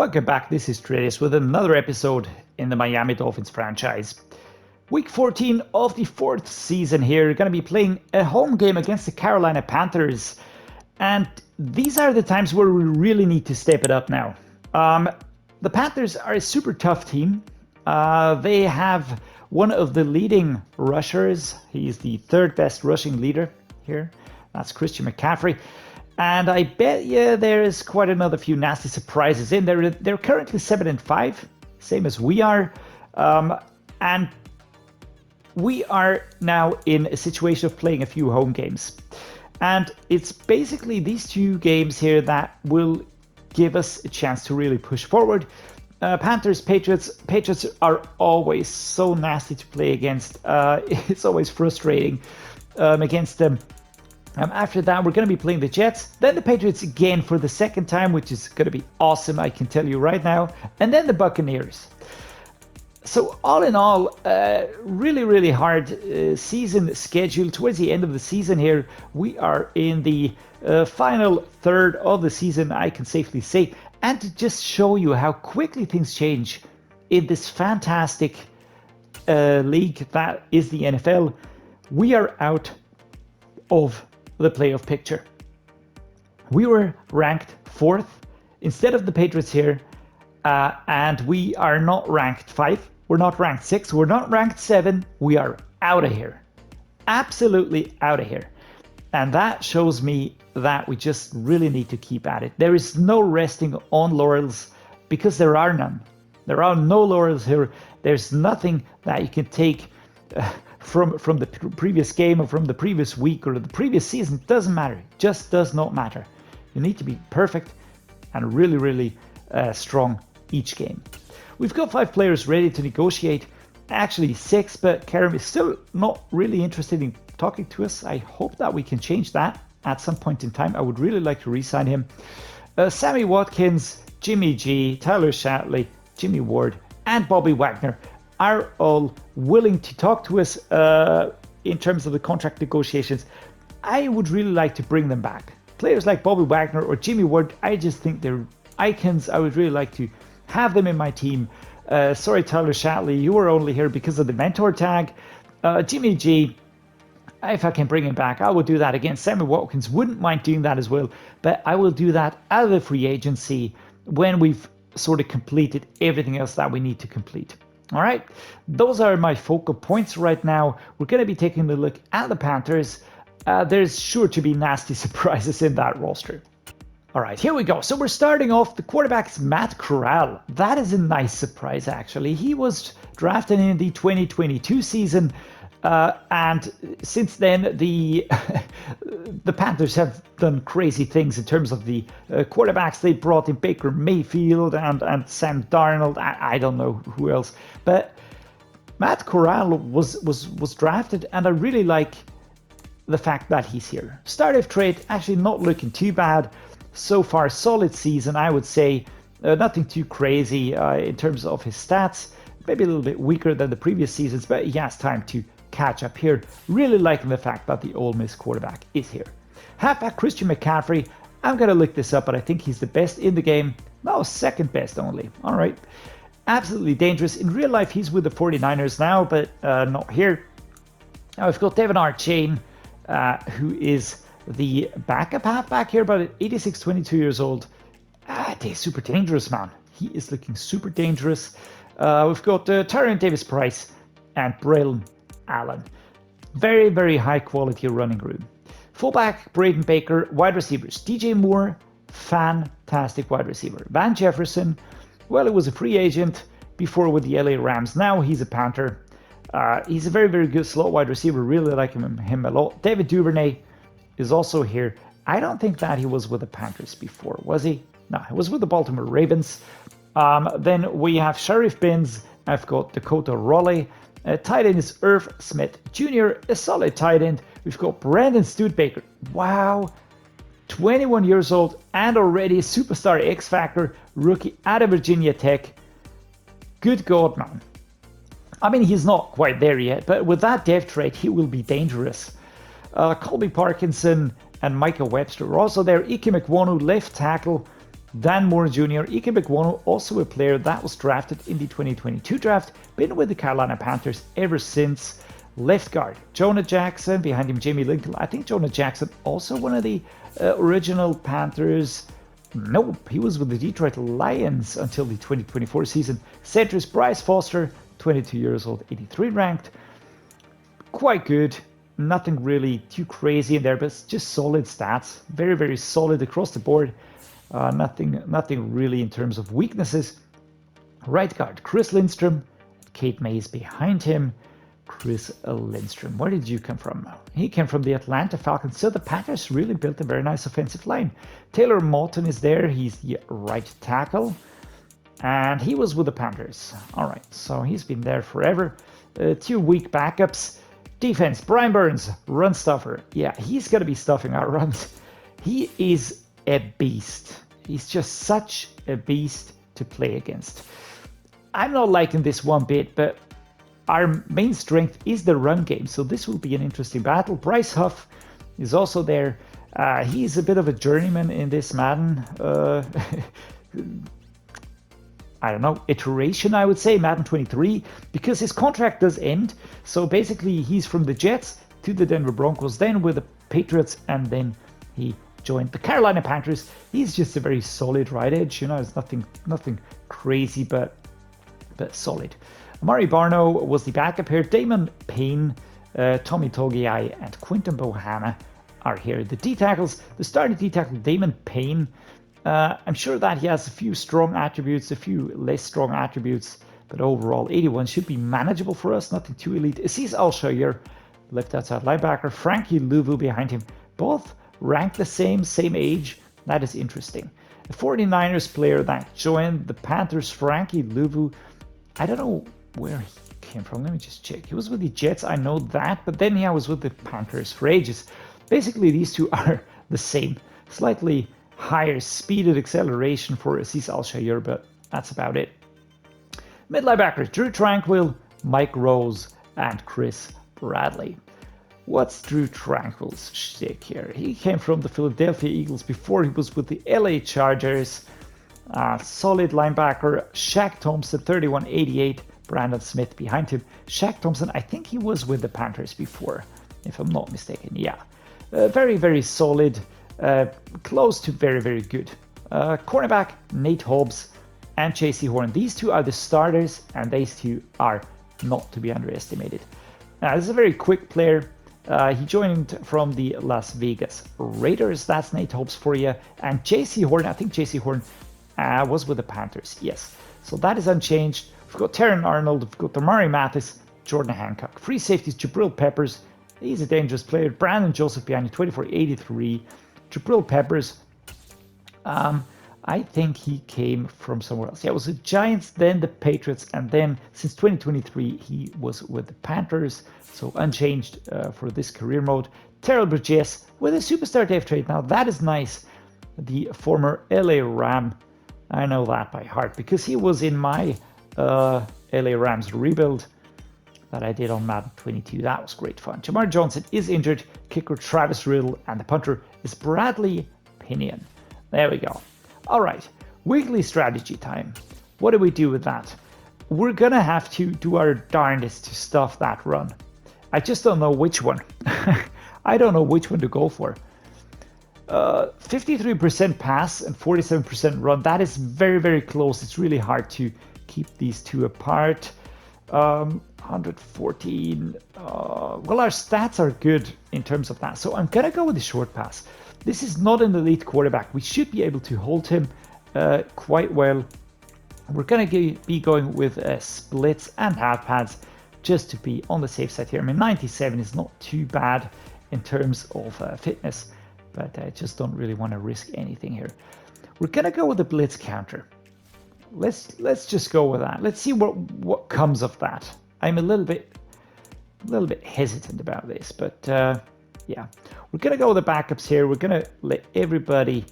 Welcome back, this is Dreddeus with another episode in the Miami Dolphins franchise. Week 14 of the 4th season here. We're going to be playing a home game against the Carolina Panthers. And these are the times where we really need to step it up now. The Panthers are a super tough team. They have one of the leading rushers. He's the third best rushing leader here. That's Christian McCaffrey. And I bet you there is quite another few nasty surprises in there. They're currently 7-5, same as we are. And we are now in a situation of playing a few home games. And it's basically these two games here that will give us a chance to really push forward. Panthers, Patriots are always so nasty to play against. It's always frustrating against them. After that, we're going to be playing the Jets, then the Patriots again for the second time, which is going to be awesome, I can tell you right now, and then the Buccaneers. So all in all, really hard season schedule. Towards the end of the season here, we are in the final third of the season, I can safely say. And to just show you how quickly things change in this fantastic league that is the NFL, we are out of the playoff picture. We were ranked 4th instead of the Patriots here, and we are not ranked 5. We're not ranked 6. We're not ranked 7. We are out of here. Absolutely out of here. And that shows me that we just really need to keep at it. There is no resting on laurels because there are none. There are no laurels here. There's nothing that you can take from the previous game or from the previous week or the previous season. It doesn't matter. It just does not matter. You need to be perfect and really strong each game. We've got 5 players ready to negotiate. Actually 6, but Carman is still not really interested in talking to us. I hope that we can change that at some point in time. I would really like to re-sign him. Sammy, Watkins, Jimmy G, Tyler Shatley, Jimmy Ward, and Bobby Wagner are all willing to talk to us in terms of the contract negotiations. I would really like to bring them back. Players like Bobby Wagner or Jimmy Ward, I just think they're icons. I would really like to have them in my team. Sorry, Tyler Shatley, you were only here because of the mentor tag. Jimmy G, if I can bring him back, I will do that again. Sammy Watkins, wouldn't mind doing that as well, but I will do that out of the free agency when we've sort of completed everything else that we need to complete. All right, those are my focal points right now. We're going to be taking a look at the Panthers. There's sure to be nasty surprises in that roster. All right, here we go. So we're starting off. The quarterback is Matt Corral. That is a nice surprise, actually. He was drafted in the 2022 season. And since then, the Panthers have done crazy things in terms of the quarterbacks. They brought in Baker Mayfield and Sam Darnold. I don't know who else, but Matt Corral was drafted, and I really like the fact that he's here. Start-of trade actually not looking too bad so far. Solid season, I would say. Nothing too crazy in terms of his stats. Maybe a little bit weaker than the previous seasons, but he has time to catch up here. Really liking the fact that the Ole Miss quarterback is here. Halfback Christian McCaffrey. I'm going to look this up, but I think he's the best in the game. No, second best only. All right. Absolutely dangerous. In real life, he's with the 49ers now, but not here. Now we've got Devin Archain, who is the backup halfback here, but at 86, 22 years old. He's super dangerous, man. He is looking super dangerous. We've got Tyrion Davis-Price and Braylon Allen. Very high quality running room. Fullback Braden Baker. Wide receivers DJ Moore, fantastic wide receiver. Van Jefferson, well, he was a free agent before with the LA Rams. Now he's a Panther. He's a very good slot wide receiver. Really like him a lot. David Duvernay is also here. I don't think that he was with the Panthers before, was he? No, he was with the Baltimore Ravens. Then we have Sheriff Binns. I've got Dakota Raleigh. Tight end is Irv Smith Jr., a solid tight end. We've got Brandon Studebaker. Wow, 21 years old and already a superstar X-Factor rookie out of Virginia Tech. Good God, man. I mean, he's not quite there yet, but with that depth rate, he will be dangerous. Colby Parkinson and Micah Webster are also there. Ike Mekwonu, left tackle. Dan Moore Jr., Ike Bequano, also a player that was drafted in the 2022 draft, been with the Carolina Panthers ever since. Left guard, Jonah Jackson, behind him Jamie Lincoln. I think Jonah Jackson also one of the original Panthers. Nope, he was with the Detroit Lions until the 2024 season. Centers Bryce Foster, 22 years old, 83 ranked. Quite good. Nothing really too crazy in there, but it's just solid stats. Very, very solid across the board. Nothing really in terms of weaknesses. Right guard, Chris Lindstrom. Kate Mays behind him. Chris Lindstrom. Where did you come from? He came from the Atlanta Falcons. So the Panthers really built a very nice offensive line. Taylor Moton is there. He's the right tackle. And he was with the Panthers. All right, so he's been there forever. 2 weak backups. Defense, Brian Burns, run stuffer. Yeah, he's going to be stuffing our runs. He is a beast. He's just such a beast to play against. I'm not liking this one bit, but our main strength is the run game, so this will be an interesting battle. Bryce Huff is also there. He's a bit of a journeyman in this Madden. I don't know, iteration, I would say, Madden 23, because his contract does end. So basically, he's from the Jets to the Denver Broncos, then with the Patriots, and then he joined the Carolina Panthers. He's just a very solid right edge, you know, it's nothing crazy, but solid. Amari Barno was the backup here. Damon Payne, Tommy Togiai, and Quinton Bohanna are here. The D-tackles, the starting D-tackle, Damon Payne. I'm sure that he has a few strong attributes, a few less strong attributes, but overall 81 should be manageable for us, nothing too elite. Aziz Al-Shaair, left outside linebacker, Frankie Louvu behind him, both ranked the same age. That is interesting. The 49ers player that joined the Panthers, Frankie Louvu, I don't know where he came from, let me just check. He was with the Jets, I know that, but then he was with the Panthers for ages. Basically, these two are the same, slightly higher speed and acceleration for Aziz Al-Shaair, but that's about it. Mid linebackers, Drew Tranquill, Mike Rose, and Chris Bradley. What's Drew Tranquill's shtick here? He came from the Philadelphia Eagles before he was with the LA Chargers. Solid linebacker, Shaq Thompson, 3188, Brandon Smith behind him. Shaq Thompson, I think he was with the Panthers before, if I'm not mistaken. Yeah, very, very solid. Close to very, very good. Cornerback, Nate Hobbs and J.C. Horn. These two are the starters, and these two are not to be underestimated. Now, this is a very quick player. He joined from the Las Vegas Raiders. That's Nate Hobbs for you. And J.C. Horn, I think J.C. Horn was with the Panthers. Yes. So that is unchanged. We've got Terran Arnold. We've got Damari Mathis, Jordan Hancock. Free safeties, Jabril Peppers. He's a dangerous player. Brandon Joseph behind you, 2483. Jabril Peppers, I think he came from somewhere else. Yeah, it was the Giants, then the Patriots, and then since 2023, he was with the Panthers. So unchanged for this career mode. Terrell Burgess with a superstar Dave trade. Now that is nice. The former LA Ram. I know that by heart because he was in my LA Rams rebuild that I did on Madden 22. That was great fun. Jamar Johnson is injured. Kicker Travis Riddle, and the punter is Bradley Pinion. There we go. All right, weekly strategy time. What do we do with that? We're gonna have to do our darndest to stuff that run. I just don't know which one. I don't know which one to go for. 53% pass and 47% run. That is very, very close. It's really hard to keep these two apart. 114. Well, our stats are good in terms of that. So I'm going to go with the short pass. This is not an elite quarterback. We should be able to hold him quite well. We're going to be going with splits and half pads just to be on the safe side here. I mean, 97 is not too bad in terms of fitness, but I just don't really want to risk anything here. We're going to go with the blitz counter. Let's just go with that. Let's see what comes of that. I'm a little bit hesitant about this, but yeah, we're gonna go with the backups here. We're gonna let everybody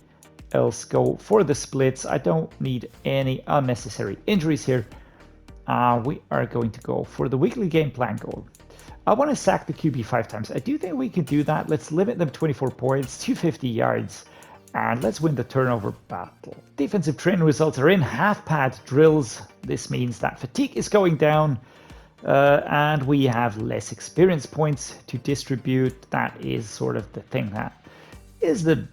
else go for the splits. I don't need any unnecessary injuries here. We are going to go for the weekly game plan goal. I want to sack the QB 5 times. I do think we can do that. Let's limit them 24 points, 250 yards. And let's win the turnover battle. Defensive training results are in. Half-pad drills. This means that fatigue is going down. And we have less experience points to distribute. That is sort of the thing that is the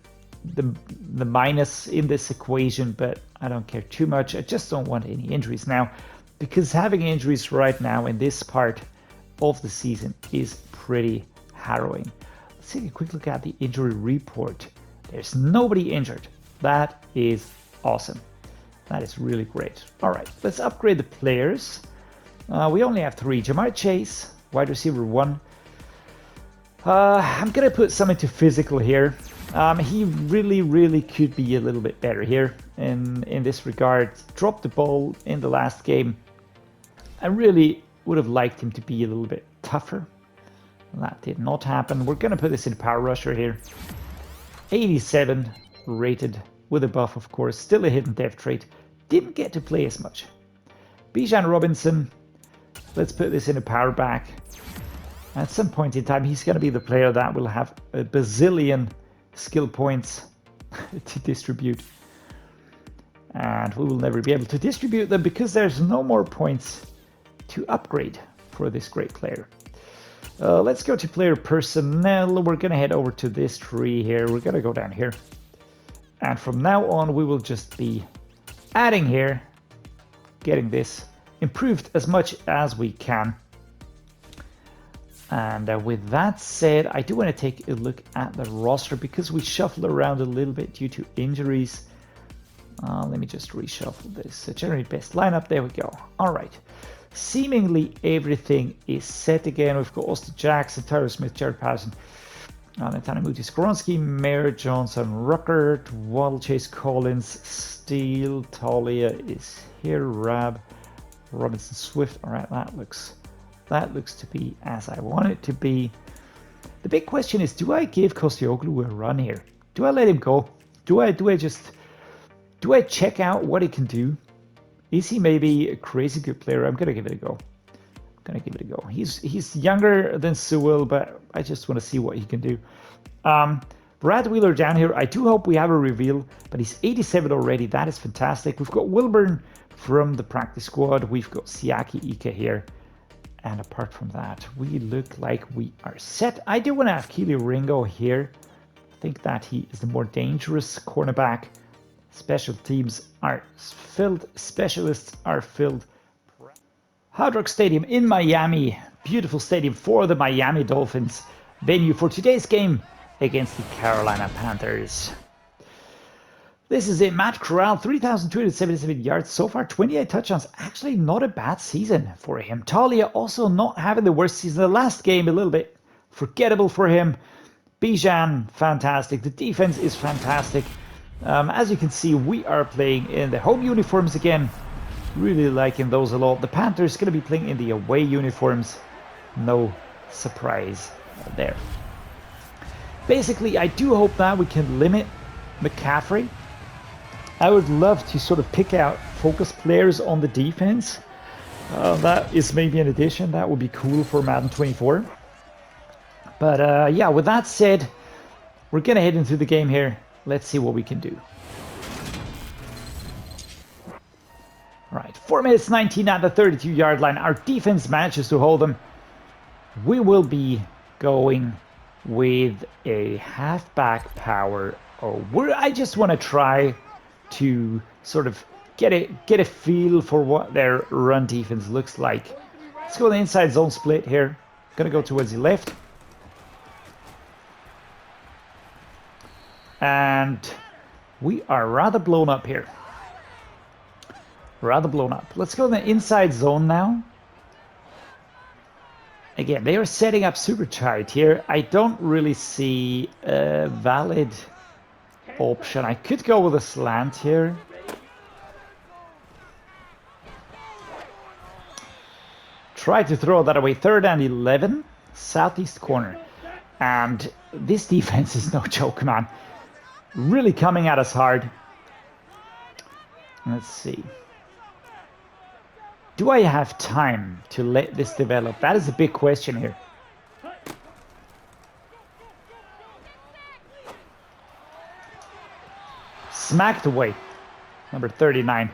minus in this equation, but I don't care too much. I just don't want any injuries now, because having injuries right now in this part of the season is pretty harrowing. Let's take a quick look at the injury report. There's nobody injured. That is awesome. That is really great. All right, let's upgrade the players. We only have 3. Jamarr Chase, wide receiver 1. I'm going to put some into physical here. He really could be a little bit better here in this regard. Dropped the ball in the last game. I really would have liked him to be a little bit tougher. That did not happen. We're going to put this in power rusher here. 87 rated with a buff, of course. Still a hidden dev trait. Didn't get to play as much. Bijan Robinson. Let's put this in a power back. At some point in time, he's going to be the player that will have a bazillion skill points to distribute. And we will never be able to distribute them because there's no more points to upgrade for this great player. Let's go to player personnel. We're going to head over to this tree here. We're going to go down here. And from now on, we will just be adding here, getting this improved as much as we can. And with that said, I do want to take a look at the roster because we shuffled around a little bit due to injuries. Let me just reshuffle this. Generate best lineup. There we go. All right. Seemingly everything is set again. We've got Austin Jackson, Tyler Smith, Jarrett, Patterson, Netane, Muti, Skoronski, Mayer, Johnson, Ruckert, Waddle, Chase, Collins, Steele, Taulia is here, Rab, Robinson, Swift. All right, that looks to be as I want it to be. The big question is, do I give Kostioglu a run here? Do I let him go? Do I check out what he can do? Is he maybe a crazy good player? I'm gonna give it a go. He's younger than Sewell, but I just want to see what he can do. Brad Wheeler down here. I do hope we have a reveal, but he's 87 already. That is fantastic. We've got Wilburn from the practice squad. We've got Siaki Ika here. And apart from that, we look like we are set. I do want to have Keely Ringo here. I think that he is the more dangerous cornerback. Special teams are filled. Specialists are filled. Hard Rock Stadium in Miami. Beautiful stadium for the Miami Dolphins. Venue for today's game against the Carolina Panthers. This is it. Matt Corral, 3,277 yards so far, 28 touchdowns. Actually not a bad season for him. Taulia also not having the worst season. The last game a little bit forgettable for him. Bijan, fantastic. The defense is fantastic. As you can see, we are playing in the home uniforms again. Really liking those a lot. The Panthers going to be playing in the away uniforms. No surprise there. Basically, I do hope that we can limit McCaffrey. I would love to sort of pick out focus players on the defense. That is maybe an addition. That would be cool for Madden 24. But yeah, with that said, we're going to head into the game here. Let's see what we can do. Right, 4 minutes 19 at the 32-yard line. Our defense manages to hold them. We will be going with a halfback power. I just want to try to sort of get a feel for what their run defense looks like. Let's go to the inside zone split here. Gonna go towards the left. And we are rather blown up here. Let's go to the inside zone now. Again, they are setting up super tight here. I don't really see a valid option. I could go with a slant here. Try to throw that away. 3rd and 11, southeast corner. And this defense is no joke, man. Really coming at us hard. Let's see. Do I have time to let this develop? That is a big question here. smacked away. Number 39.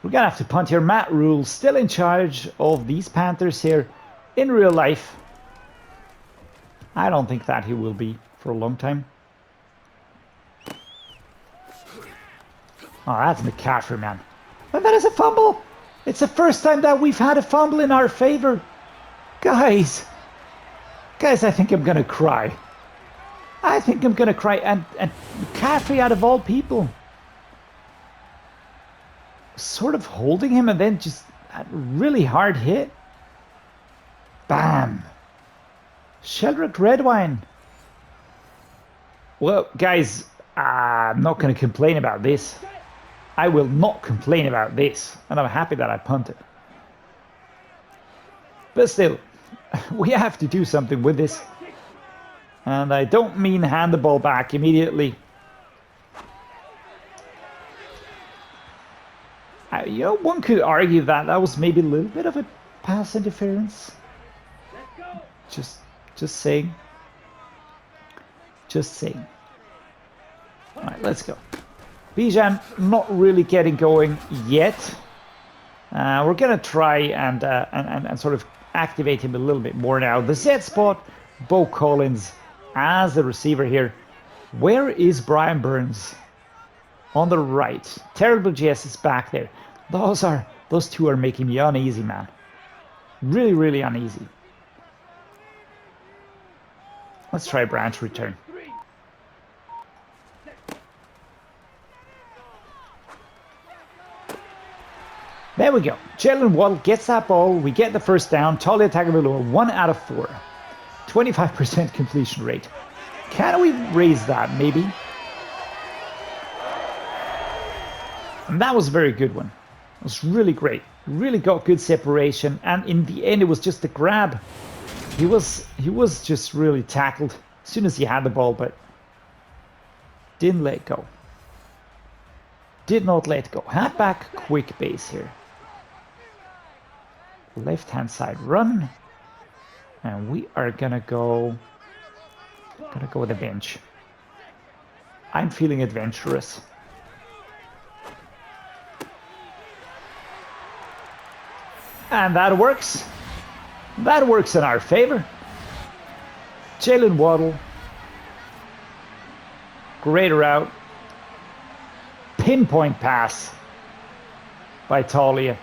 We're going to have to punt here. Matt Rule still in charge of these Panthers here in real life. I don't think that he will be for a long time. Oh, that's McCaffrey, man. And that is a fumble. It's the first time that we've had a fumble in our favor. Guys, I think I'm going to cry. I think I'm going to cry. And McCaffrey, out of all people, sort of holding him and then just a really hard hit. Bam. Sheldrick Redwine. Well, guys, I'm not going to complain about this. I will not complain about this. And I'm happy that I punted. But still, we have to do something with this. And I don't mean hand the ball back immediately. You know, one could argue that that was maybe a little bit of a pass interference. Just saying. Just saying. All right, let's go. Bijan not really getting going yet. We're gonna try and sort of activate him a little bit more now. The Z spot, Beaux Collins as the receiver here. Where is Brian Burns? On the right. Terrible GS is back there. Those two are making me uneasy, man. Really, really uneasy. Let's try branch return. There we go. Jaylen Waddle gets that ball. We get the first down. Taulia Tagovailoa, 1 out of 4. 25% completion rate. Can we raise that, maybe? And that was a very good one. It was really great. Really got good separation. And in the end, it was just a grab. He was just really tackled as soon as he had the ball, but didn't let go. Did not let go. Halfback quick base here. Left-hand side run. And we are gonna go with a bench. I'm feeling adventurous. And that works. That works in our favor. Jaylen Waddle. Great route. Pinpoint pass by Taulia.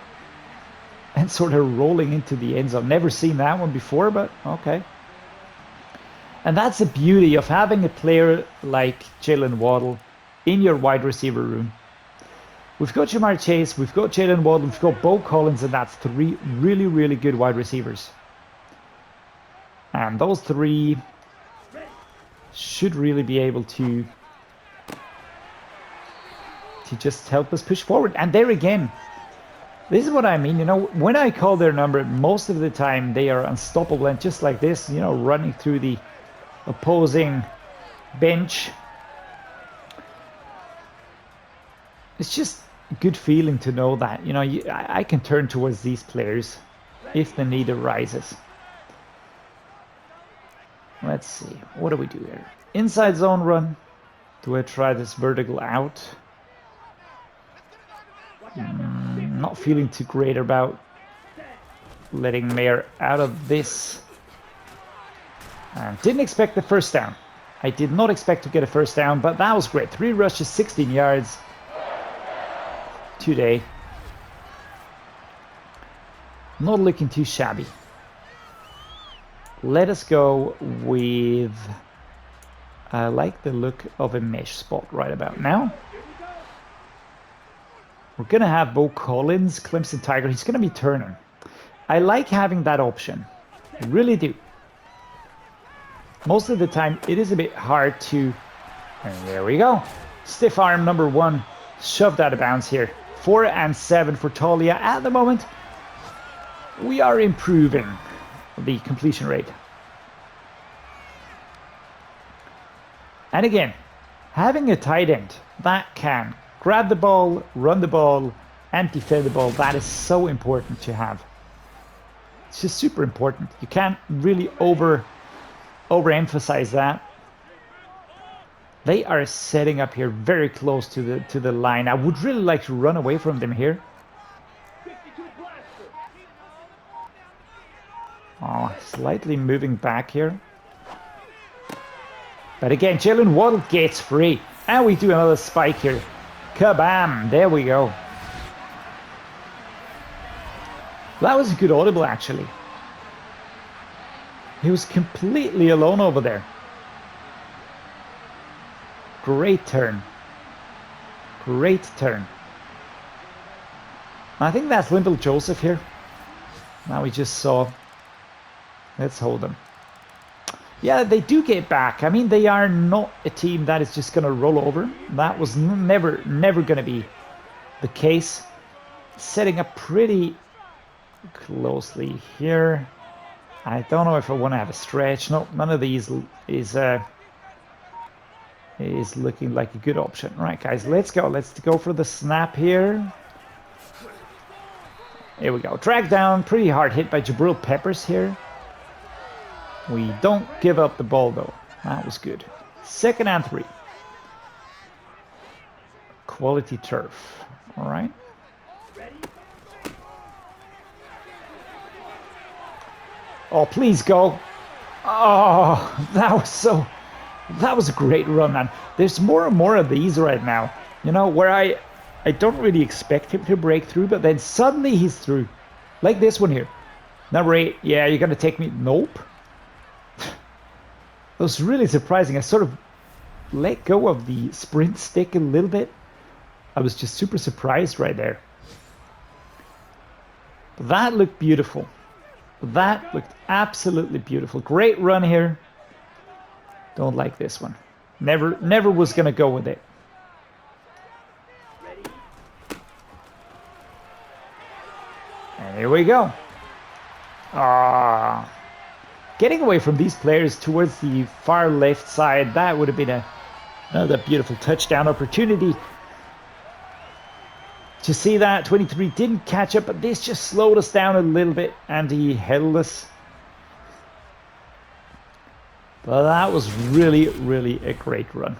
And sort of rolling into the end zone. Never seen that one before, but okay. And that's the beauty of having a player like Jaylen Waddle in your wide receiver room. We've got Jamarr Chase, we've got Jaylen Waddle, we've got Beaux Collins, and that's 3 really, really good wide receivers. And those 3 should really be able to just help us push forward. And there again, this is what I mean, you know, when I call their number, most of the time they are unstoppable, and just like this, you know, running through the opposing bench. It's just a good feeling to know that, you know, I can turn towards these players if the need arises. Let's see, what do we do here? Inside zone run. Do I try this vertical out? Not feeling too great about letting Mayer out of this. Didn't expect the first down. I did not expect to get a first down, but that was great. 3 rushes, 16 yards today. Not looking too shabby. Let us go with... I like the look of a mesh spot right about now. We're going to have Beaux Collins, Clemson Tiger. He's going to be turning. I like having that option. I really do. Most of the time, it is a bit hard to... And there we go. Stiff arm number 1. Shoved out of bounds here. 4 and 7 for Taulia. At the moment, we are improving the completion rate. And again, having a tight end that can grab the ball, run the ball, and defend the ball, that is so important to have. It's just super important. You can't really overemphasize that. They are setting up here very close to the line. I would really like to run away from them here. Oh, slightly moving back here. But again, Jaylen Waddle gets free. And we do another spike here. Kabam! There we go. That was a good audible, actually. He was completely alone over there. Great turn. Great turn. I think that's Limble Joseph here. Now we just saw. Let's hold them. Yeah, they do get back. I mean, they are not a team that is just going to roll over. That was never going to be the case. Setting up pretty closely here. I don't know if I want to have a stretch. No, none of these is looking like a good option. Right, guys, let's go. Let's go for the snap here. Here we go. Drag down. Pretty hard hit by Jabril Peppers here. We don't give up the ball, though. That was good. 2nd and 3. Quality turf. All right. Oh, please go. Oh, that was a great run, man. There's more and more of these right now. You know, where I don't really expect him to break through, but then suddenly he's through. Like this one here. Number 8. Yeah, you're going to take me. Nope. That was really surprising. I sort of let go of the sprint stick a little bit. I was just super surprised right there. That looked beautiful. That looked absolutely beautiful. Great run here. Don't like this one. Never was going to go with it. And here we go. Getting away from these players towards the far left side, that would have been another beautiful touchdown opportunity. To see that, 23 didn't catch up, but this just slowed us down a little bit, and he held us. But that was really, really a great run.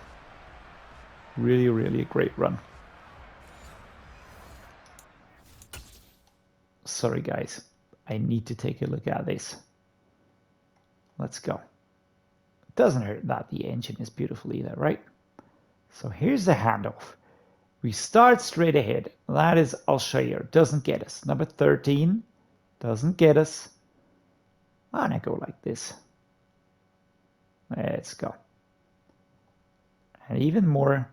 Really, really a great run. Sorry, guys. I need to take a look at this. Let's go. It doesn't hurt that the engine is beautiful either, right? So here's the handoff. We start straight ahead. That is Al-Shair. Doesn't get us. Number 13. Doesn't get us. And I go like this. Let's go. And even more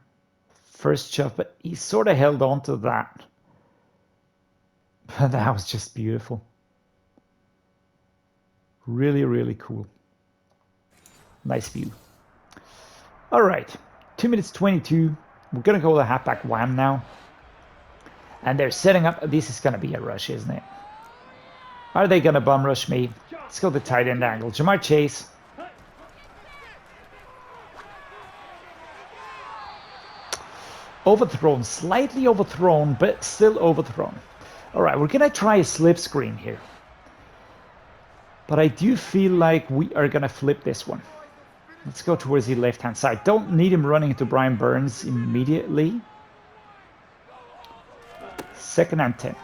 first shove, but he sort of held on to that. But that was just beautiful. Really, really cool. Nice view. All right. 2 minutes 22. We're going to go with a halfback wham now. And they're setting up. This is going to be a rush, isn't it? Are they going to bum rush me? Let's go the tight end angle. Jamarr Chase. Overthrown. Slightly overthrown, but still overthrown. All right. We're going to try a slip screen here. But I do feel like we are going to flip this one. Let's go towards the left-hand side. Don't need him running into Brian Burns immediately. 2nd and 10.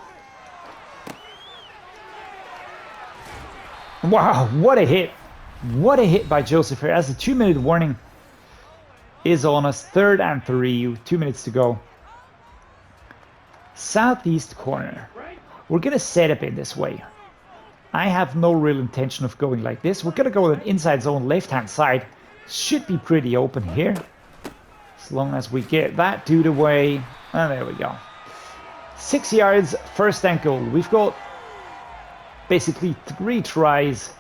Wow, what a hit. What a hit by Joseph here. As the 2-minute warning is on us. 3rd and 3. 2 minutes to go. Southeast corner. We're going to set up in this way. I have no real intention of going like this. We're going to go with an inside zone left-hand side. Should be pretty open here. As long as we get that dude away. And there we go. 6 yards, 1st and goal. We've got basically 3 tries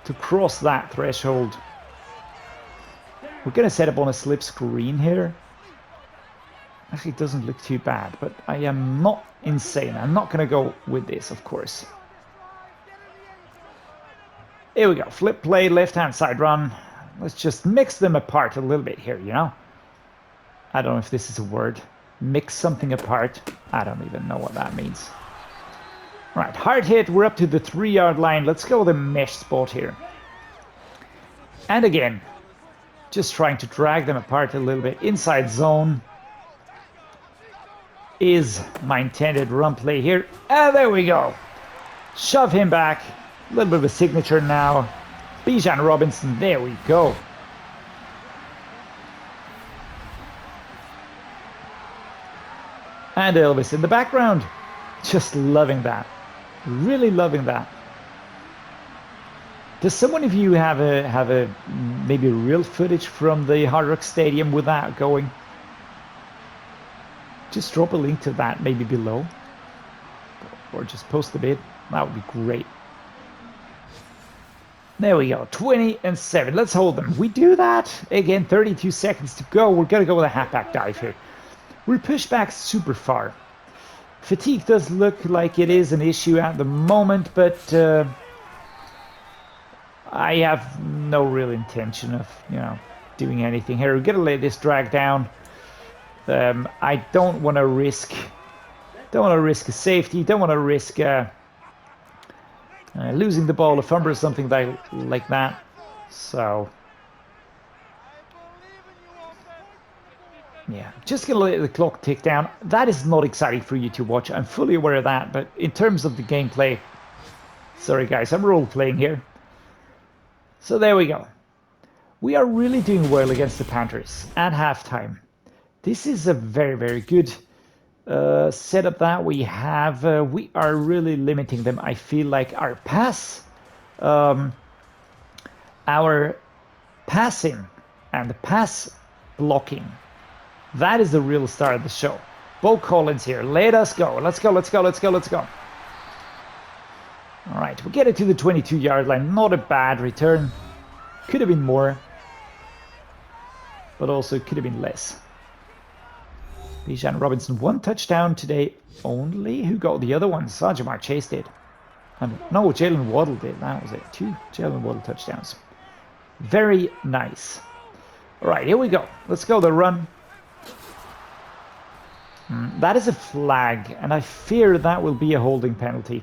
to cross that threshold. We're going to set up on a slip screen here. Actually, it doesn't look too bad, but I am not insane. I'm not going to go with this, of course. Here we go. Flip play, left-hand side run. Let's just mix them apart a little bit here, you know? I don't know if this is a word. Mix something apart. I don't even know what that means. Right, hard hit. We're up to the 3-yard line. Let's go with a mesh spot here. And again, Just trying to drag them apart a little bit. Inside zone is my intended run play here. And there we go. Shove him back. A little bit of a signature now. Bijan Robinson, there we go. And Elvis in the background. Just loving that. Really loving that. Does someone of you have a maybe real footage from the Hard Rock Stadium with that going? Just drop a link to that maybe below. Or just post a bit. That would be great. There we go. 20-7. Let's hold them. We do that. Again, 32 seconds to go. We're going to go with a halfback dive here. We're pushed back super far. Fatigue does look like it is an issue at the moment, but I have no real intention of, doing anything here. We're going to let this drag down. I don't want to risk a safety. Don't want to risk losing the ball, a fumble or something like that. So yeah, just gonna let the clock tick down. That is not exciting for you to watch. I'm fully aware of that, but in terms of the gameplay, sorry guys, I'm role playing here. So there we go. We are really doing well against the Panthers at halftime. This is a very, very good setup that we have. We are really limiting them. I feel like our passing and the pass blocking, that is the real star of the show. Beaux Collins here. Let us go. Let's go. Let's go. Let's go. Let's go. All right. We get it to the 22-yard line. Not a bad return. Could have been more, but also could have been less. Bijan Robinson, 1 touchdown today only. Who got the other one? Jamarr Chase did. No, Jaylen Waddle did. That was it. 2 Jaylen Waddle touchdowns. Very nice. All right, here we go. Let's go the run. That is a flag, and I fear that will be a holding penalty.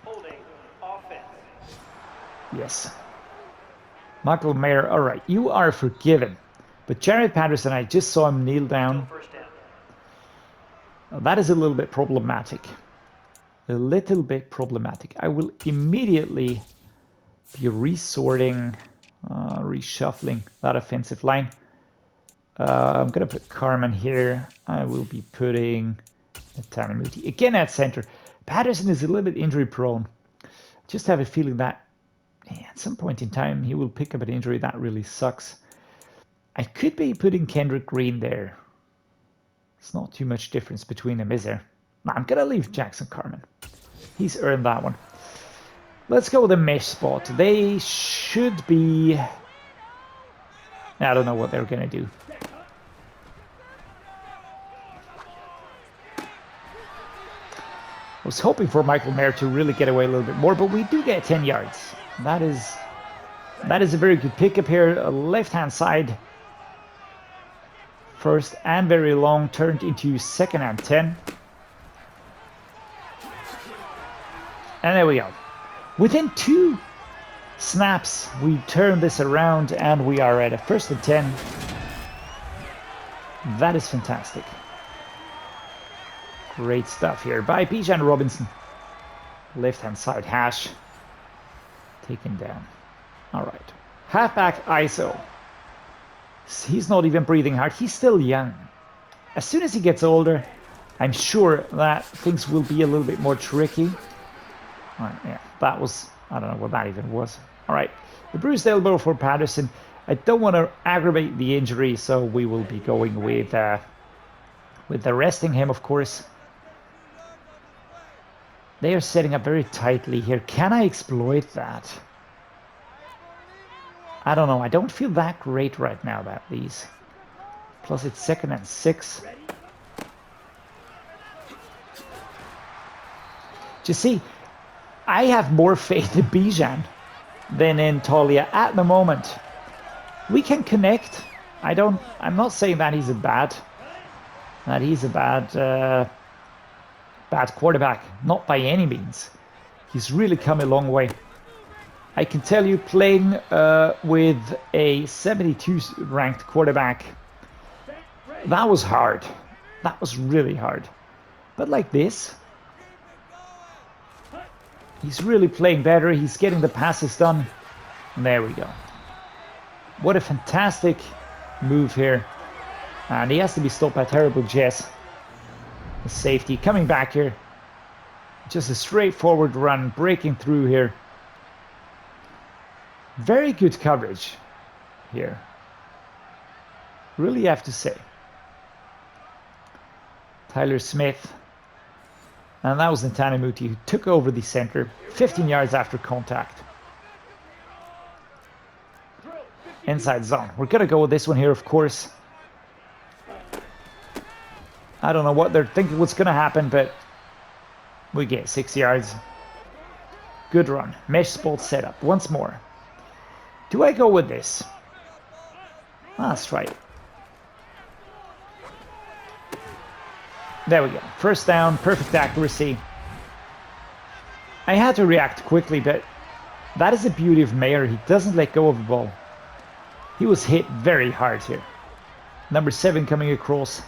Holding offense. Yes. Michael Mayer, all right, you are forgiven. But Jarrett Patterson, I just saw him kneel down. That is a little bit problematic. A little bit problematic. I will immediately be reshuffling that offensive line. I'm going to put Carman here. I will be putting Netane Muti again at center. Patterson is a little bit injury prone. Just have a feeling that at some point in time he will pick up an injury. That really sucks. I could be putting Kendrick Green there. It's not too much difference between them, is there? No, I'm going to leave Jackson Carman. He's earned that one. Let's go with a mesh spot. They should be... I don't know what they're going to do. I was hoping for Michael Mayer to really get away a little bit more, but we do get 10 yards. That is a very good pickup here. Left-hand side. First and very long, turned into 2nd and 10. And there we go. Within 2 snaps, we turn this around and we are at a 1st and 10. That is fantastic. Great stuff here by Bijan Robinson. Left-hand side hash. Taken down. All right. Halfback ISO. He's not even breathing hard. He's still young. As soon as he gets older, I'm sure that things will be a little bit more tricky. All right, yeah, that was... I don't know what that even was. All right. The bruised elbow for Patterson. I don't want to aggravate the injury, so we will be going with arresting him, of course. They are setting up very tightly here. Can I exploit that? I don't know. I don't feel that great right now about these. Plus it's 2nd and 6. You see, I have more faith in Bijan than in Taulia at the moment. We can connect. I'm not saying that he's a bad quarterback. Not by any means. He's really come a long way. I can tell you, playing with a 72 ranked quarterback, that was hard. That was really hard. But like this, he's really playing better. He's getting the passes done. And there we go. What a fantastic move here. And he has to be stopped by terrible Jess. The safety coming back here. Just a straightforward run, breaking through here. Very good coverage here. Really have to say. Tyler Smith. And that was Netane Muti who took over the center 15 yards after contact. Inside zone. We're going to go with this one here, of course. I don't know what they're thinking what's going to happen, but we get 6 yards. Good run. Mesh spot setup once more. Do I go with this? That's right. There we go. First down, perfect accuracy. I had to react quickly, but that is the beauty of Mayer. He doesn't let go of the ball. He was hit very hard here. Number 7 coming across.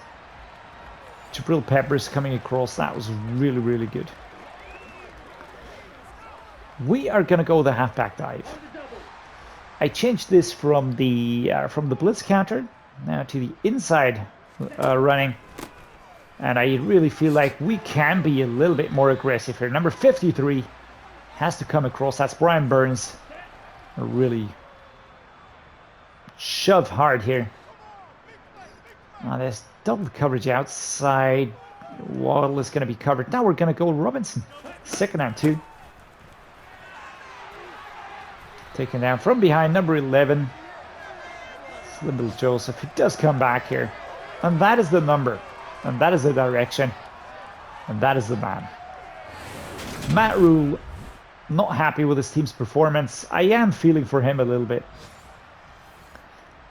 Jabril Peppers coming across. That was really, really good. We are going to go the halfback dive. I changed this from the blitz counter now to the inside running. And I really feel like we can be a little bit more aggressive here. Number 53 has to come across. That's Brian Burns. Really shove hard here. There's double coverage outside. Waddle is going to be covered. Now we're going to go Robinson. 2nd and 2. Taken down from behind, number 11. Slimble Joseph, who does come back here. And that is the number. And that is the direction. And that is the man. Matt Rule, not happy with his team's performance. I am feeling for him a little bit.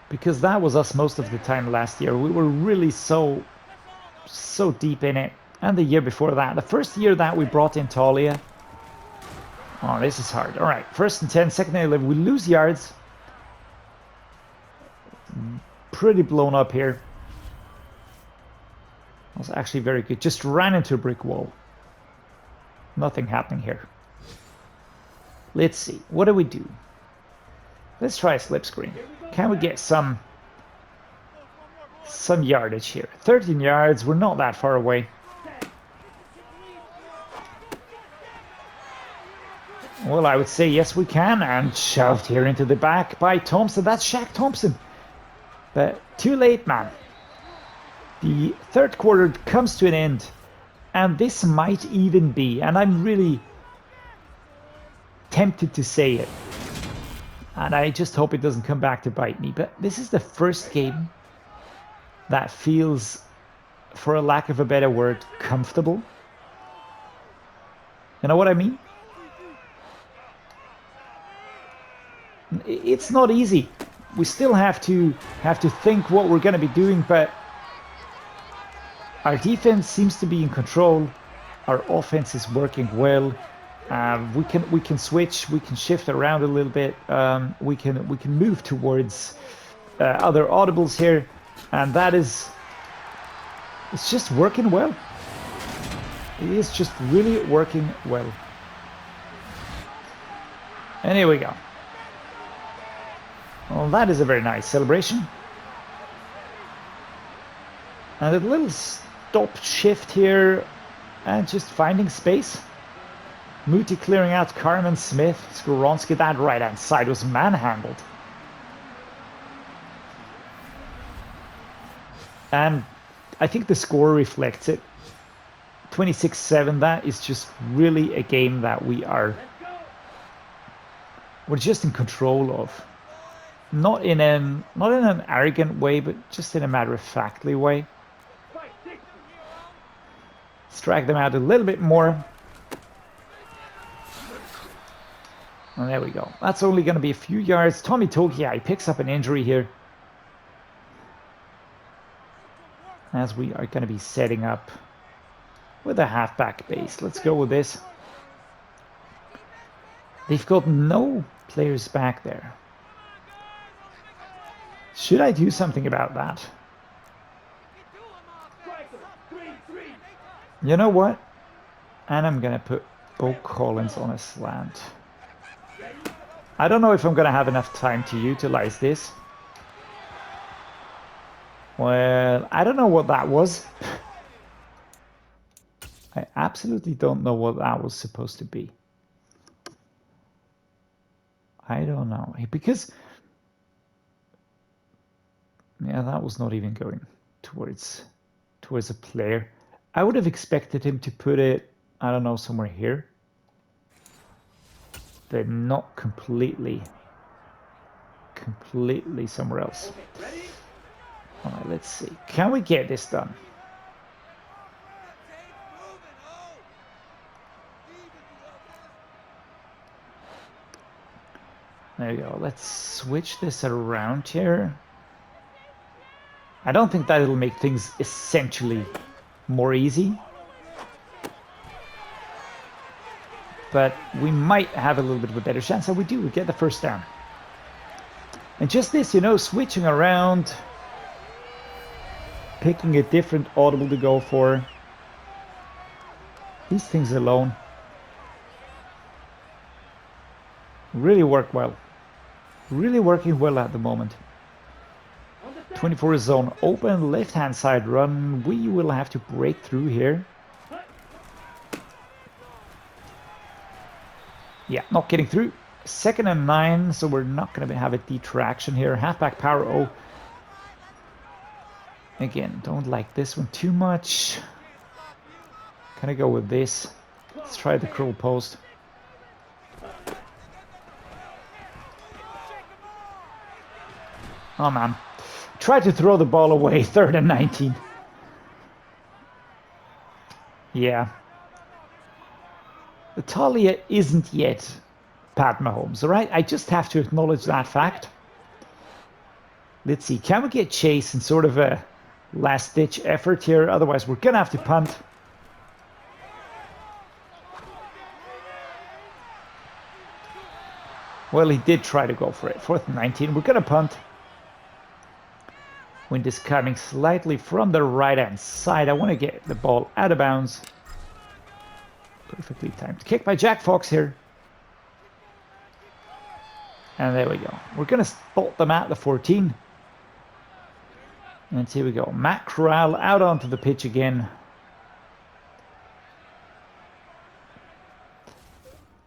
Because that was us most of the time last year. We were really so deep in it. And the year before that. The first year that we brought in Taulia. Oh, this is hard. All right, 1st and 10, 2nd and 11. We lose yards. Pretty blown up here. That was actually very good. Just ran into a brick wall. Nothing happening here. Let's see. What do we do? Let's try a slip screen. Can we get some yardage here? 13 yards. We're not that far away. Well, I would say yes, we can. And shoved here into the back by Thompson. That's Shaq Thompson. But too late, man. The third quarter comes to an end. And this might even be, and I'm really tempted to say it, and I just hope it doesn't come back to bite me, but this is the first game that feels, for a lack of a better word, comfortable. You know what I mean? It's not easy. We still have to think what we're going to be doing, but our defense seems to be in control. Our offense is working well. We can switch. We can shift around a little bit. We can move towards other audibles here, and it's just working well. It is just really working well. And here we go. Well, that is a very nice celebration. And a little stop shift here and just finding space. Muti clearing out Carman, Smith, Skoronski. That right hand side was manhandled. And I think the score reflects it. 26-7. That is just really a game that we're just in control of. Not in an arrogant way, but just in a matter-of-factly way. Let's drag them out a little bit more. And there we go. That's only going to be a few yards. Tommy Togia, he picks up an injury here. As we are going to be setting up with a halfback base. Let's go with this. They've got no players back there. Should I do something about that? You know what? And I'm gonna put Beaux Collins on a slant. I don't know if I'm gonna have enough time to utilize this. Well, I don't know what that was. I absolutely don't know what that was supposed to be. I don't know. Because, yeah, that was not even going towards a player. I would have expected him to put it, I don't know, somewhere here. But not completely somewhere else. All right, let's see. Can we get this done? There you go. Let's switch this around here. I don't think that it'll make things essentially more easy. But we might have a little bit of a better chance. And we do. We get the first down. And just this, you know, switching around, picking a different audible to go for. These things alone really work well. Really working well at the moment. 24 zone open, left hand side run. We will have to break through here. Yeah, not getting through. 2nd and 9, so we're not going to have a detraction here. Halfback power O. Again, don't like this one too much. Can I go with this? Let's try the cruel post. Oh man. Try to throw the ball away. 3rd and 19. Yeah. The Taulia isn't yet Pat Mahomes, all right? I just have to acknowledge that fact. Let's see. Can we get Chase in sort of a last-ditch effort here? Otherwise, we're going to have to punt. Well, he did try to go for it. 4th and 19. We're going to punt. Wind is coming slightly from the right-hand side. I want to get the ball out of bounds. Perfectly timed kick by Jack Fox here. And there we go. We're going to spot them at the 14. And here we go. Matt Corral out onto the pitch again.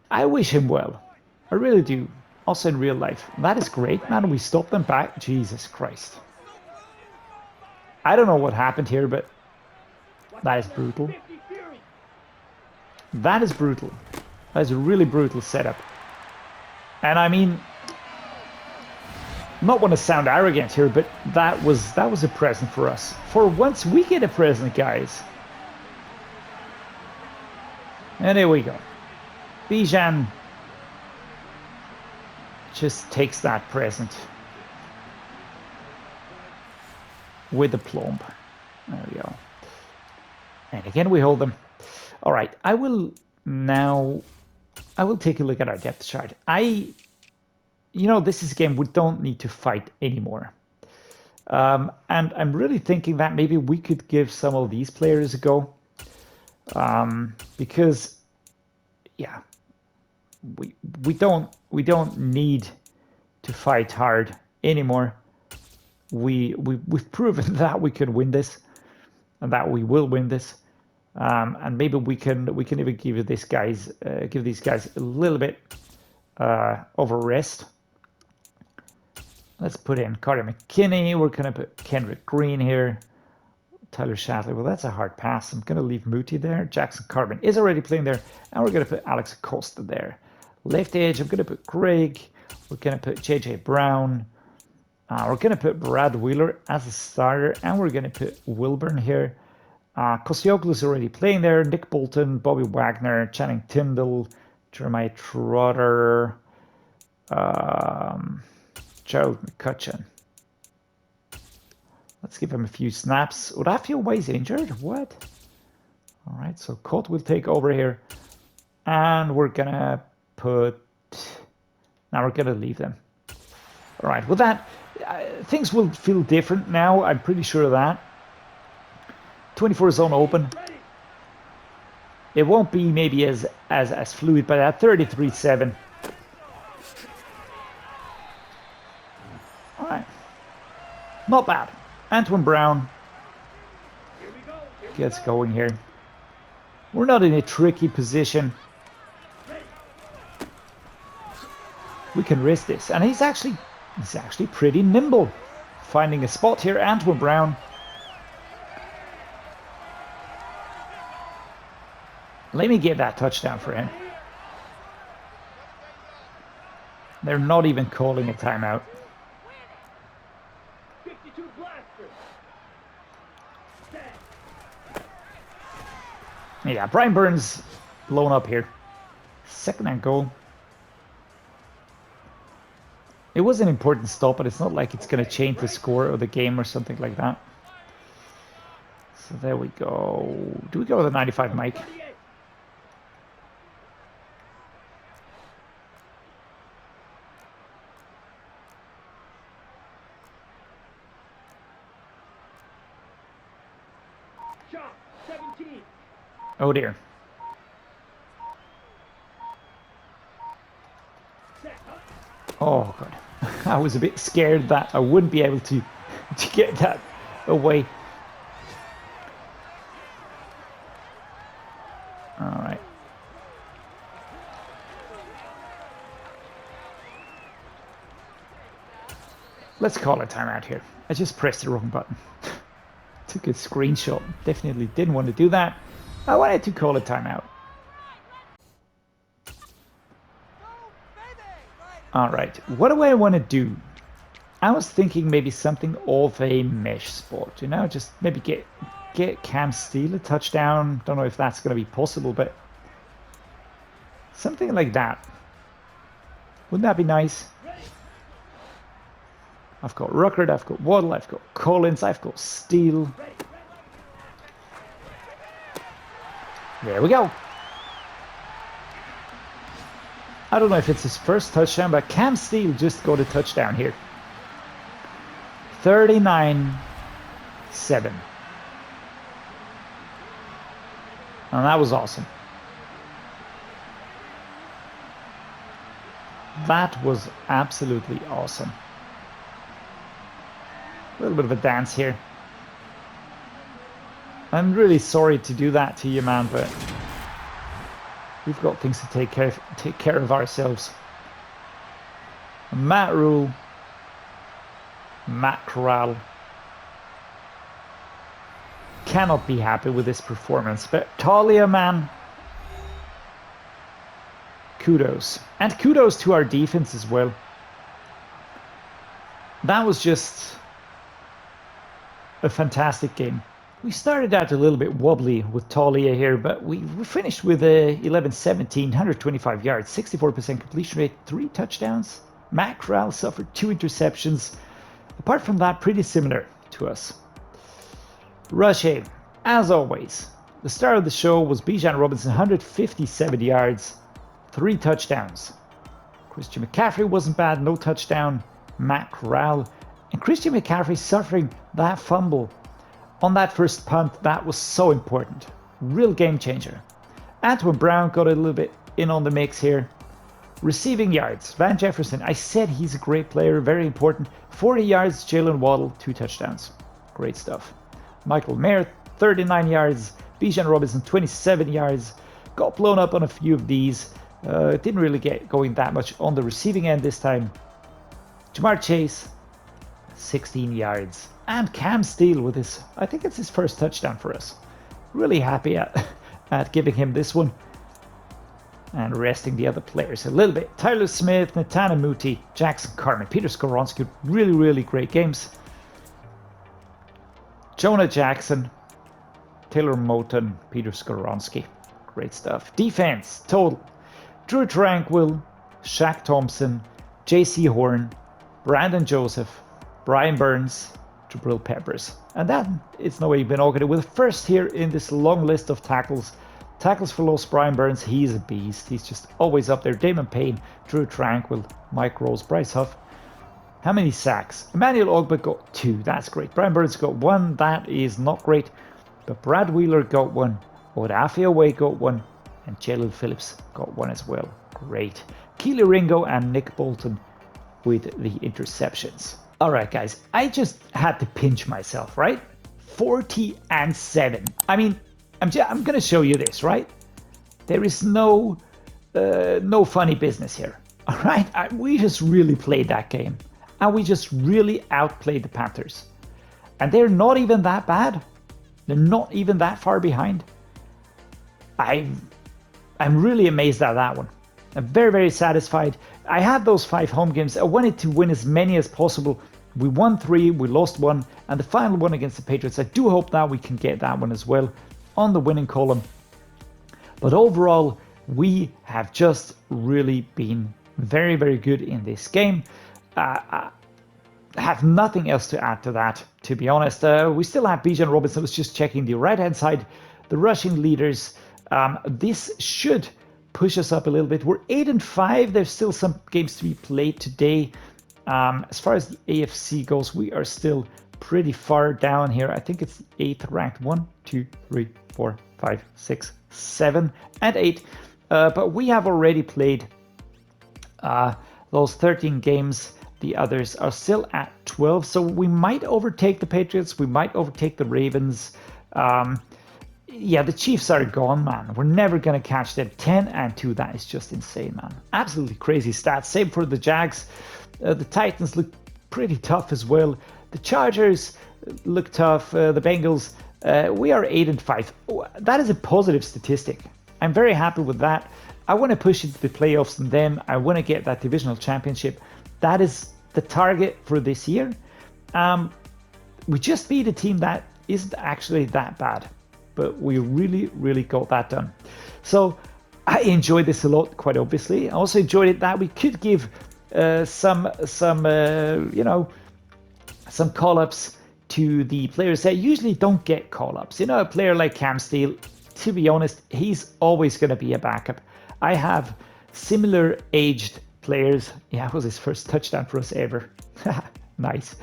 I wish him well. I really do. Also in real life. That is great, man. We stopped them back. Jesus Christ. I don't know what happened here, but that is brutal. That is brutal. That is a really brutal setup. And I mean, not want to sound arrogant here, but that was a present for us. For once we get a present, guys. And there we go. Bijan just takes that present with the plumb. There we go. And again, we hold them. All right, I will take a look at our depth chart. You know, this is a game we don't need to fight anymore. And I'm really thinking that maybe we could give some of these players a go. Because, yeah, we don't need to fight hard anymore. We've proven that we can win this, and that we will win this. And maybe we can even give these guys a little bit of a rest. Let's put in Carter McKinney. We're gonna put Kendrick Green here. Tyler Shatley. Well, that's a hard pass. I'm gonna leave Muti there. Jackson Carman is already playing there, and we're gonna put Alex Acosta there. Left edge. I'm gonna put Craig. We're gonna put JJ Brown. We're gonna put Brad Wheeler as a starter, and we're gonna put Wilburn here. Koscioglu's already playing there. Nick Bolton, Bobby Wagner, Channing Tindall, Jeremiah Trotter, Gerald McCutcheon. Let's give him a few snaps. Odafio is injured? What? All right, so Colt will take over here. And we're gonna put Now we're going to leave them. All right, with that, things will feel different now. I'm pretty sure of that. 24 zone open. It won't be maybe as fluid, but at 33-7. All right. Not bad. Antwan Brown gets going here. We're not in a tricky position. We can risk this. And he's actually pretty nimble. Finding a spot here. Antwan Brown. Let me get that touchdown for him. They're not even calling a timeout. Yeah, Brian Burns blown up here. 2nd and goal. It was an important stop, but it's not like it's going to change the score of the game or something like that. So there we go. Do we go with a 95, Mike? Oh dear. Oh god. I was a bit scared that I wouldn't be able to get that away. All right. Let's call a timeout here. I just pressed the wrong button. Took a screenshot. Definitely didn't want to do that. I wanted to call a timeout. All right, what do I want to do? I was thinking maybe something of a mesh spot, you know, just maybe get Cam Steele a touchdown. Don't know if that's going to be possible, but something like that. Wouldn't that be nice? I've got Ruckert, I've got Waddle, I've got Collins, I've got Steele. There we go. I don't know if it's his first touchdown, but Cam Steele just got a touchdown here. 39-7. And that was awesome. That was absolutely awesome. A little bit of a dance here. I'm really sorry to do that to you, man, but we've got things to take care of ourselves. Matt Rule, Matt Corral cannot be happy with this performance, but Taulia, man, kudos. And kudos to our defense as well. That was just a fantastic game. We started out a little bit wobbly with Taulia here, but we finished with a 11-17, 125 yards, 64% completion rate, 3 touchdowns. Matt Corral suffered 2 interceptions. Apart from that, pretty similar to us. Rushing, as always. The star of the show was Bijan Robinson, 157 yards, 3 touchdowns. Christian McCaffrey wasn't bad, no touchdown. Matt Corral. And Christian McCaffrey suffering that fumble on that first punt. That was so important. Real game changer. Antwan Brown got a little bit in on the mix here. Receiving yards. Van Jefferson, I said he's a great player, very important. 40 yards, Jaylen Waddle, 2 touchdowns. Great stuff. Michael Mayer, 39 yards. Bijan Robinson, 27 yards. Got blown up on a few of these. Didn't really get going that much on the receiving end this time. Jamarr Chase, 16 yards. And Cam Steele with his, I think it's his first touchdown for us. Really happy at giving him this one. And resting the other players a little bit. Tyler Smith, Netane, Muti, Jackson, Carman, Peter Skoronski. Really, really great games. Jonah Jackson, Taylor Moton, Peter Skoronski. Great stuff. Defense, total. Drew Tranquil, Shaq Thompson, J.C. Horn, Brandon Joseph, Brian Burns, Jabril Peppers. And that it's no way you've been organized with first here in this long list of tackles. Tackles for loss, Brian Burns, he's a beast. He's just always up there. Damon Payne, Drew Tranquil, Mike Rose, Bryce Huff. How many sacks? Emmanuel Ogbah got 2. That's great. Brian Burns got 1. That is not great. But Brad Wheeler got 1. Odafe got 1. And Jaylen Phillips got 1 as well. Great. Keely Ringo and Nick Bolton with the interceptions. All right, guys. I just had to pinch myself, right? 40-7. I mean, I'm going to show you this, right? There is no funny business here. All right? We just really played that game. And we just really outplayed the Panthers. And they're not even that bad. They're not even that far behind. I'm really amazed at that one. I'm very, very satisfied. I had those 5 home games. I wanted to win as many as possible. We won 3, we lost 1, and the final one against the Patriots. I do hope that we can get that one as well on the winning column. But overall, we have just really been very, very good in this game. I have nothing else to add to that, to be honest. We still have Bijan Robinson. I was just checking the right-hand side, the rushing leaders. This should push us up a little bit. We're 8-5. There's still some games to be played today. As far as the AFC goes, we are still pretty far down here. I think it's 8th ranked. 1, 2, 3, 4, 5, 6, 7, and 8. But we have already played those 13 games. The others are still at 12. So we might overtake the Patriots. We might overtake the Ravens. Yeah, the Chiefs are gone, man. We're never going to catch them. 10-2. That is just insane, man. Absolutely crazy stats. Same for the Jags. The Titans look pretty tough as well. The Chargers look tough. The Bengals, we are 8-5. That is a positive statistic. I'm very happy with that. I want to push into the playoffs, and then I want to get that divisional championship. That is the target for this year. We just beat a team that isn't actually that bad, but we really, really got that done. So I enjoyed this a lot, quite obviously. I also enjoyed it that we could give some call-ups to the players that usually don't get call-ups. You know, a player like Cam Steele, to be honest, he's always going to be a backup. I have similar aged players. Yeah, it was his first touchdown for us ever. Nice.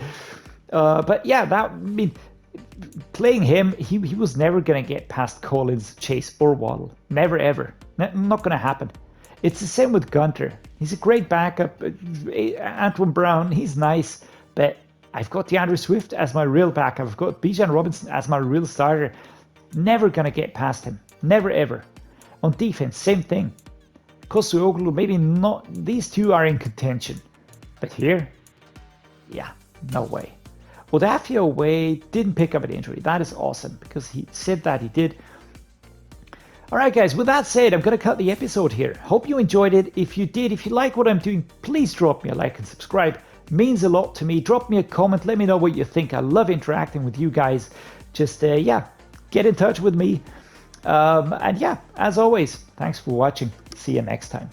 But yeah, playing him, he was never going to get past Collins, Chase, or Waddle. Never, ever. Not going to happen. It's the same with Gunter. He's a great backup. Antwan Brown, he's nice. But I've got DeAndre Swift as my real backup. I've got Bijan Robinson as my real starter. Never going to get past him. Never, ever. On defense, same thing. Kosu Oglu, maybe not. These two are in contention. But here, yeah, no way. Odafe didn't pick up an injury. That is awesome because he said that he did. All right, guys, with that said, I'm going to cut the episode here. Hope you enjoyed it. If you did, if you like what I'm doing, please drop me a like and subscribe. It means a lot to me. Drop me a comment. Let me know what you think. I love interacting with you guys. Just, get in touch with me. And yeah, as always, thanks for watching. See you next time.